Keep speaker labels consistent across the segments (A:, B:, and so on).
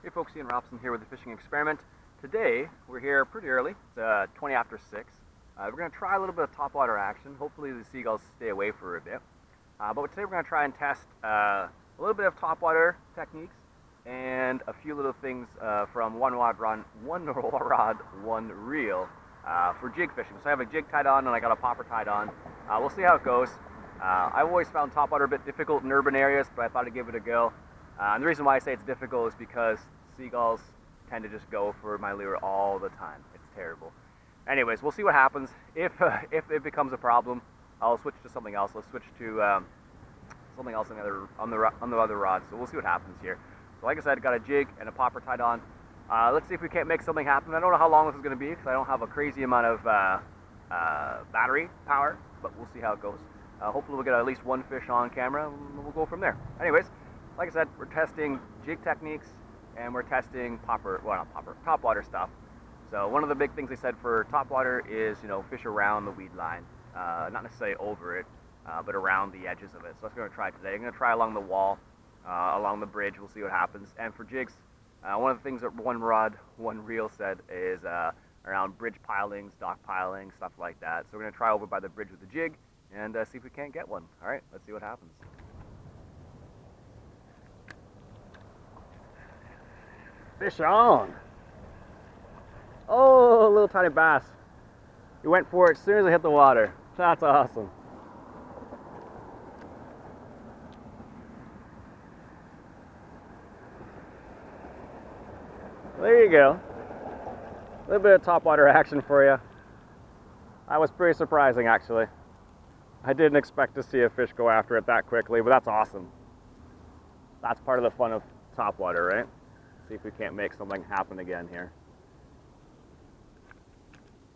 A: Hey folks, Ian Robson here with the Fishing Experiment. Today, we're here pretty early. It's 20 after 6. We're going to try a little bit of topwater action. Hopefully the seagulls stay away for a bit. But today we're going to try and test a little bit of topwater techniques and a few little things from one rod, one reel for jig fishing. So I have a jig tied on and I got a popper tied on. We'll see how it goes. I've always found topwater a bit difficult in urban areas, but I thought I'd give it a go. And the reason why I say it's difficult is because seagulls tend to just go for my lure all the time. It's terrible. Anyways, we'll see what happens. If it becomes a problem, I'll switch to something else. Let's switch to something else on the other rod. So we'll see what happens here. So like I said, got a jig and a popper tied on. Let's see if we can't make something happen. I don't know how long this is going to be because I don't have a crazy amount of battery power, but we'll see how it goes. Hopefully we'll get at least one fish on camera and we'll go from there. Anyways, like I said, we're testing jig techniques and we're testing topwater stuff. So one of the big things they said for topwater is, fish around the weed line, not necessarily over it, but around the edges of it. So that's what we're going to try today. I'm going to try along the wall, along the bridge. We'll see what happens. And for jigs, one of the things that one rod, one reel said is around bridge pilings, dock piling, stuff like that. So we're going to try over by the bridge with the jig and see if we can't get one. All right, let's see what happens. Fish on! Oh, a little tiny bass. He went for it as soon as I hit the water. That's awesome. There you go. A little bit of topwater action for you. That was pretty surprising, actually. I didn't expect to see a fish go after it that quickly, but that's awesome. That's part of the fun of topwater, right? See if we can't make something happen again here.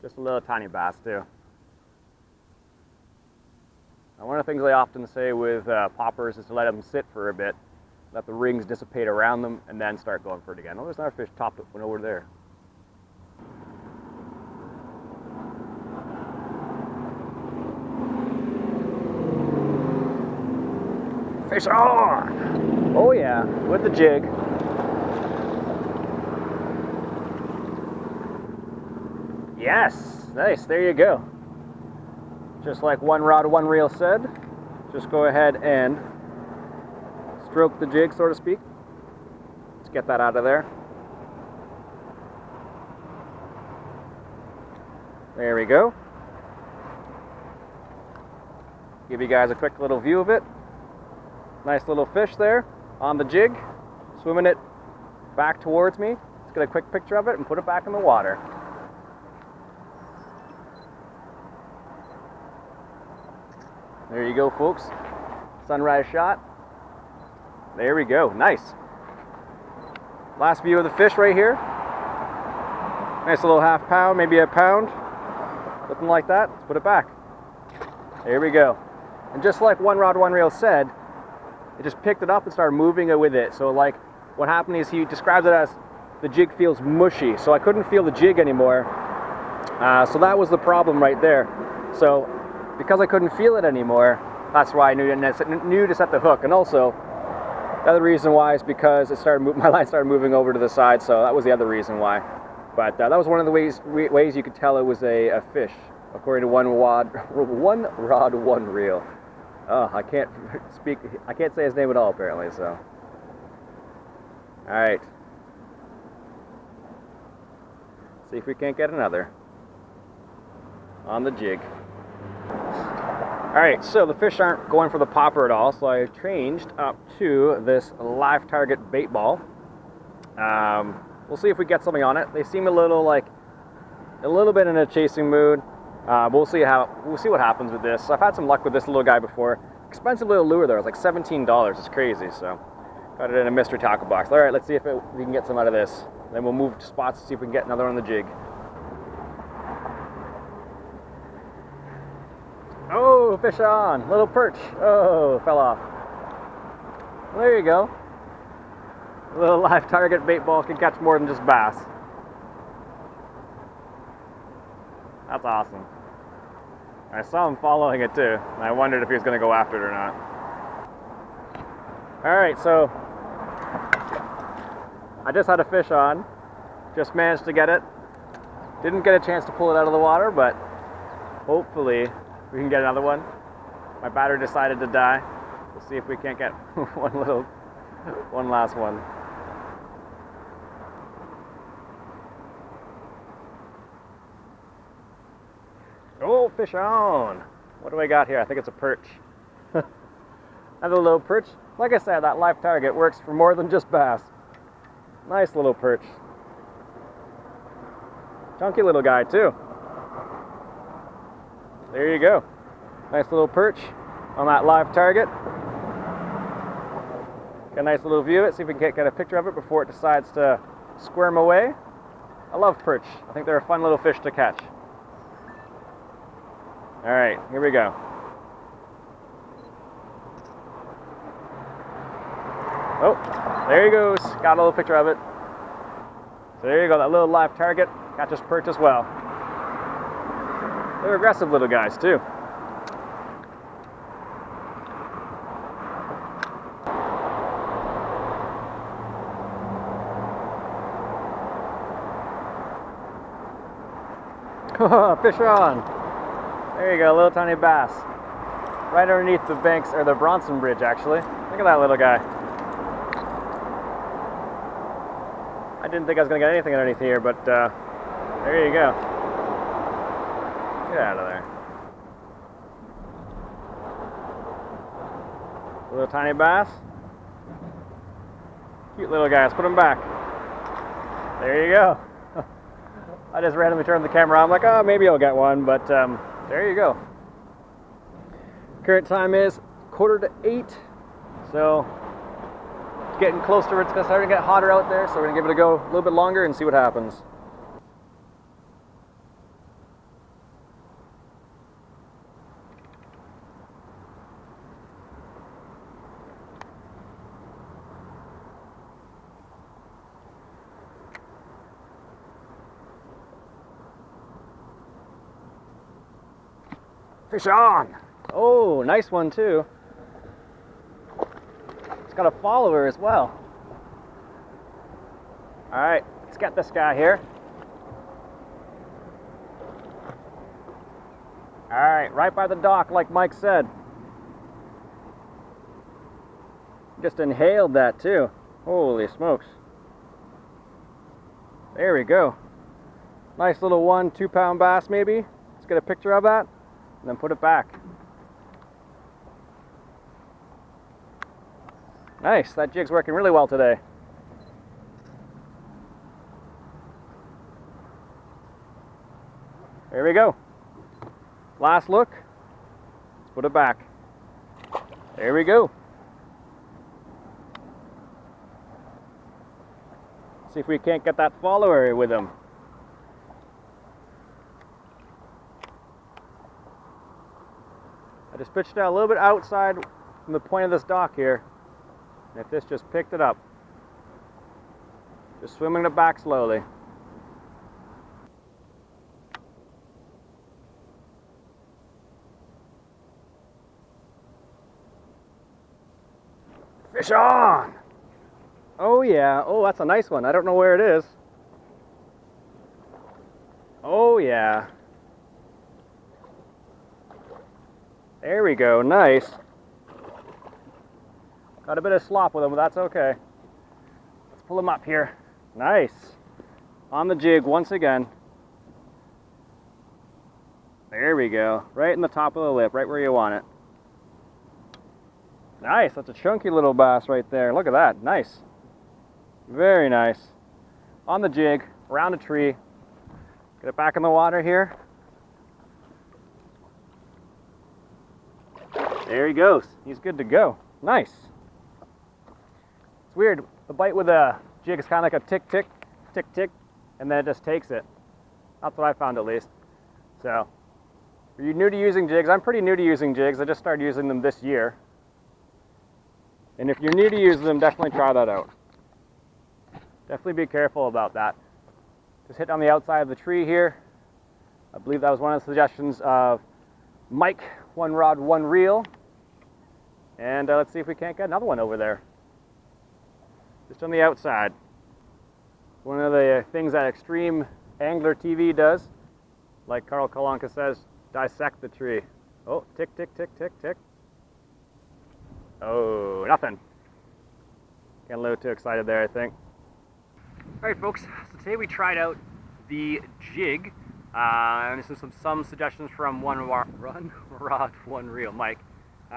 A: Just a little tiny bass too. Now, one of the things I often say with poppers is to let them sit for a bit, let the rings dissipate around them, and then start going for it again. Oh, there's another fish top that went over there. Fish on! Oh yeah, with the jig. Yes, nice, there you go. Just like one rod, one reel said, just go ahead and stroke the jig, so to speak. Let's get that out of there. There we go. Give you guys a quick little view of it. Nice little fish there on the jig, swimming it back towards me. Let's get a quick picture of it and put it back in the water. There you go, folks. Sunrise shot. There we go. Nice. Last view of the fish right here. Nice little half pound, maybe a pound. Something like that. Let's put it back. There we go. And just like one rod, one reel said, it just picked it up and started moving it with it. So like what happened is he describes it as the jig feels mushy. So I couldn't feel the jig anymore. So that was the problem right there. So because I couldn't feel it anymore, that's why I knew to set the hook. And also, the other reason why is because my line started moving over to the side, so that was the other reason why. But that was one of the ways you could tell it was a fish, according to one rod, one reel. Oh, I can't say his name at all, apparently, so. All right. See if we can't get another on the jig. Alright, so the fish aren't going for the popper at all, so I changed up to this live target bait ball. We'll see if we get something on it. They seem a little bit in a chasing mood. We'll see what happens with this. So I've had some luck with this little guy before. Expensive little lure though, it's like $17. It's crazy, so got it in a mystery tackle box. Alright, let's see if we can get some out of this. Then we'll move to spots to see if we can get another on the jig. Oh, fish on, little perch. Oh, fell off. There you go. A little live target bait ball can catch more than just bass. That's awesome. I saw him following it too, and I wondered if he was going to go after it or not. Alright, so I just had a fish on, just managed to get it. Didn't get a chance to pull it out of the water, but hopefully we can get another one. My battery decided to die. We'll see if we can't get one last one. Oh, fish on! What do I got here? I think it's a perch. Another little perch. Like I said, that live target works for more than just bass. Nice little perch. Chunky little guy too. There you go. Nice little perch on that live target. Get a nice little view of it, see if we can get a picture of it before it decides to squirm away. I love perch. I think they're a fun little fish to catch. Alright, here we go. Oh, there he goes. Got a little picture of it. So there you go, that little live target catches perch as well. They're aggressive little guys too. Fish on. There you go, a little tiny bass. Right underneath the banks, or the Bronson Bridge actually. Look at that little guy. I didn't think I was going to get anything underneath here, but there you go. Get out of there. A little tiny bass. Cute little guys, put them back. There you go. I just randomly turned the camera on. I'm like, oh, maybe I'll get one, but there you go. Current time is 7:45, so it's getting closer. It's starting to get hotter out there, so we're gonna give it a go a little bit longer and see what happens. Fish on! Oh, nice one too. It's got a follower as well. Alright, let's get this guy here. Alright, right by the dock like Mike said. Just inhaled that too. Holy smokes. There we go. Nice little 1-2 pound bass maybe. Let's get a picture of that and then put it back. Nice, that jig's working really well today. There we go. Last look. Let's put it back. There we go. See if we can't get that follower with him. I just pitched out a little bit outside from the point of this dock here. And if this just picked it up. Just swimming it back slowly. Fish on! Oh yeah, oh that's a nice one. I don't know where it is. Oh yeah. There we go, nice. Got a bit of slop with him, but that's okay. Let's pull him up here. Nice. On the jig once again. There we go. Right in the top of the lip, right where you want it. Nice, that's a chunky little bass right there. Look at that, nice. Very nice. On the jig, around a tree. Get it back in the water here. There he goes. He's good to go. Nice. It's weird. The bite with a jig is kind of like a tick, tick, tick, tick, and then it just takes it. That's what I found at least. So, are you new to using jigs? I'm pretty new to using jigs. I just started using them this year. And if you're new to using them, definitely try that out. Definitely be careful about that. Just hit on the outside of the tree here. I believe that was one of the suggestions of Mike, 1 rod, 1 reel. And let's see if we can't get another one over there. Just on the outside. One of the things that Extreme Angler TV does, like Carl Kalanka says, dissect the tree. Oh, tick, tick, tick, tick, tick. Oh, nothing. Getting a little too excited there, I think. All right, folks, so today we tried out the jig. And this is some suggestions from One Rod, One Reel, Mike.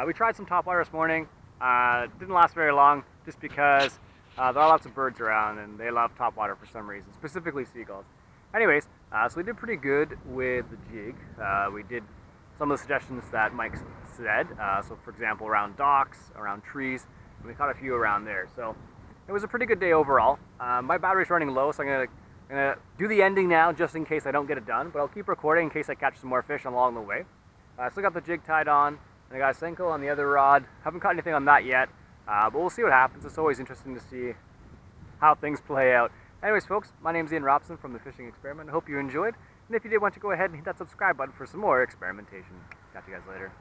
A: We tried some topwater this morning. Didn't last very long just because there are lots of birds around and they love topwater for some reason, specifically seagulls. Anyways, so we did pretty good with the jig. We did some of the suggestions that Mike said. So for example, around docks, around trees, and we caught a few around there. So it was a pretty good day overall. My battery's running low, so I'm gonna do the ending now just in case I don't get it done, but I'll keep recording in case I catch some more fish along the way. I still got the jig tied on, and I got a Senko on the other rod. Haven't caught anything on that yet, but we'll see what happens. It's always interesting to see how things play out. Anyways, folks, my name's Ian Robson from The Fishing Experiment. I hope you enjoyed, and if you did, want to go ahead and hit that subscribe button for some more experimentation. Catch you guys later.